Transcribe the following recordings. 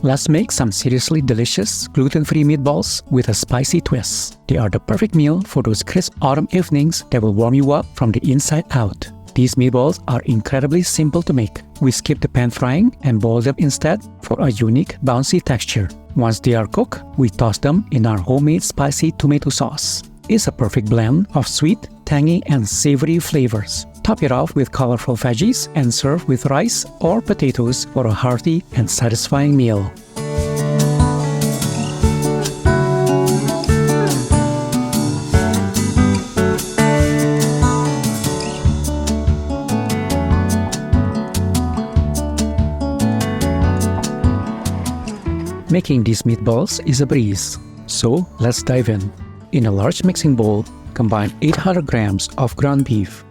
Let's make some seriously delicious gluten-free meatballs with a spicy twist. They are the perfect meal for those crisp autumn evenings that will warm you up from the inside out. These meatballs are incredibly simple to make. We skip the pan frying and boil them instead for a unique bouncy texture. Once they are cooked, we toss them in our homemade spicy tomato sauce. It's a perfect blend of sweet, tangy, and savory flavors. Top it off with colorful veggies and serve with rice or potatoes for a hearty and satisfying meal. Making these meatballs is a breeze, so let's dive in. In a large mixing bowl, combine 800 grams of ground beef.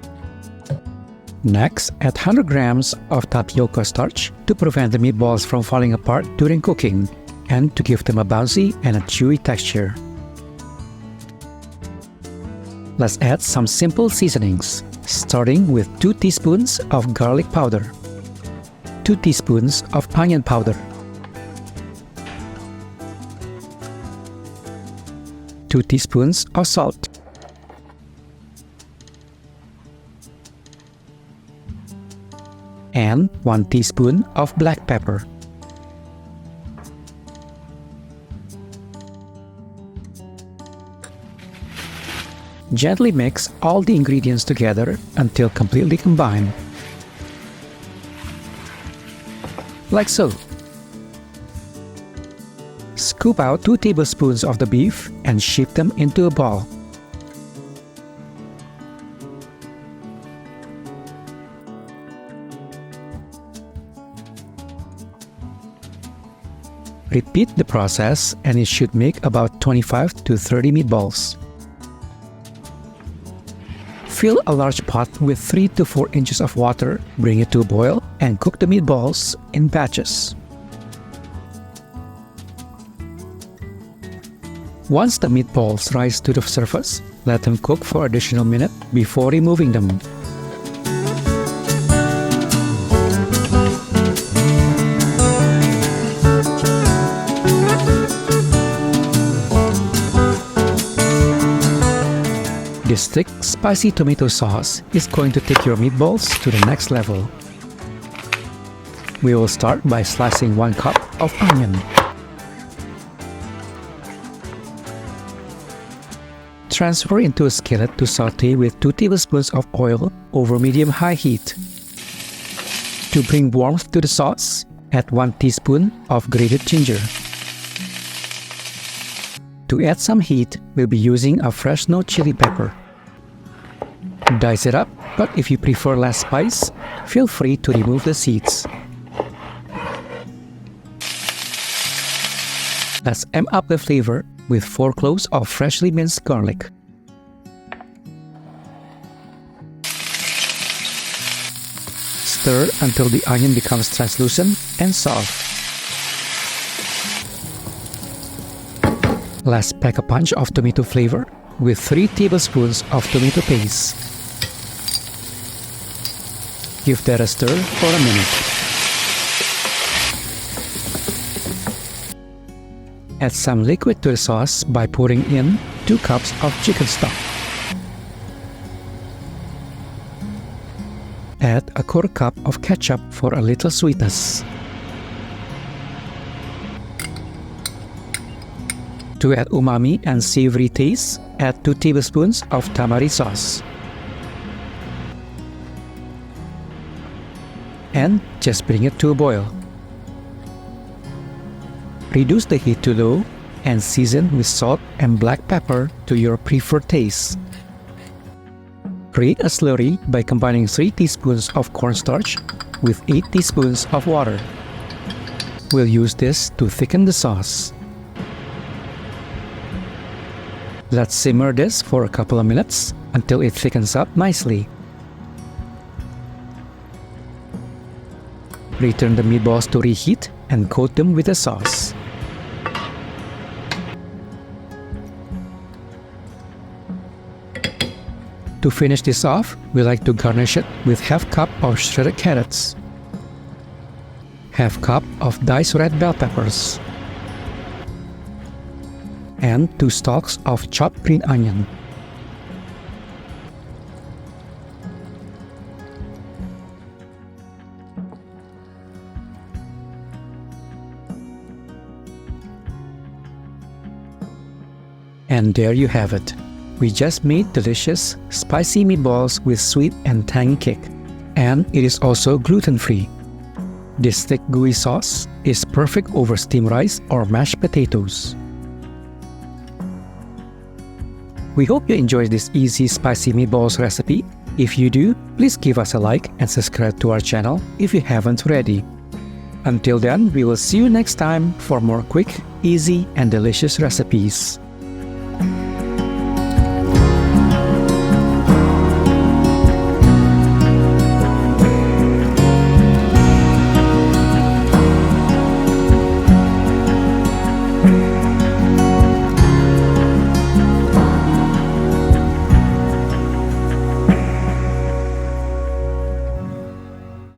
Next, add 100 grams of tapioca starch to prevent the meatballs from falling apart during cooking and to give them a bouncy and a chewy texture. Let's add some simple seasonings, starting with 2 teaspoons of garlic powder, 2 teaspoons of onion powder, 2 teaspoons of salt, and 1 teaspoon of black pepper. Gently mix all the ingredients together until completely combined. Like so. Scoop out 2 tablespoons of the beef and shape them into a ball. Repeat the process and it should make about 25 to 30 meatballs. Fill a large pot with 3 to 4 inches of water, bring it to a boil, and cook the meatballs in batches. Once the meatballs rise to the surface, let them cook for an additional minute before removing them. This thick, spicy tomato sauce is going to take your meatballs to the next level. We will start by slicing 1 cup of onion. Transfer into a skillet to saute with 2 tablespoons of oil over medium-high heat. To bring warmth to the sauce, add 1 teaspoon of grated ginger. To add some heat, we'll be using a Fresno chili pepper. Dice it up, but if you prefer less spice, feel free to remove the seeds. Let's amp up the flavor with 4 cloves of freshly minced garlic. Stir until the onion becomes translucent and soft. Let's pack a punch of tomato flavor with 3 tablespoons of tomato paste. Give that a stir for a minute. Add some liquid to the sauce by pouring in 2 cups of chicken stock. Add a 1/4 cup of ketchup for a little sweetness. To add umami and savory taste, add 2 tablespoons of tamari sauce. And just bring it to a boil. Reduce the heat to low and season with salt and black pepper to your preferred taste. Create a slurry by combining 3 teaspoons of cornstarch with 8 teaspoons of water. We'll use this to thicken the sauce. Let's simmer this for a couple of minutes until it thickens up nicely. Return the meatballs to reheat and coat them with the sauce. To finish this off, we like to garnish it with 1/2 cup of shredded carrots. Half cup of diced red bell peppers. And 2 stalks of chopped green onion. And there you have it. We just made delicious, spicy meatballs with sweet and tangy kick. And it is also gluten-free. This thick gooey sauce is perfect over steamed rice or mashed potatoes. We hope you enjoyed this easy spicy meatballs recipe. If you do, please give us a like and subscribe to our channel if you haven't already. Until then, we will see you next time for more quick, easy, and delicious recipes.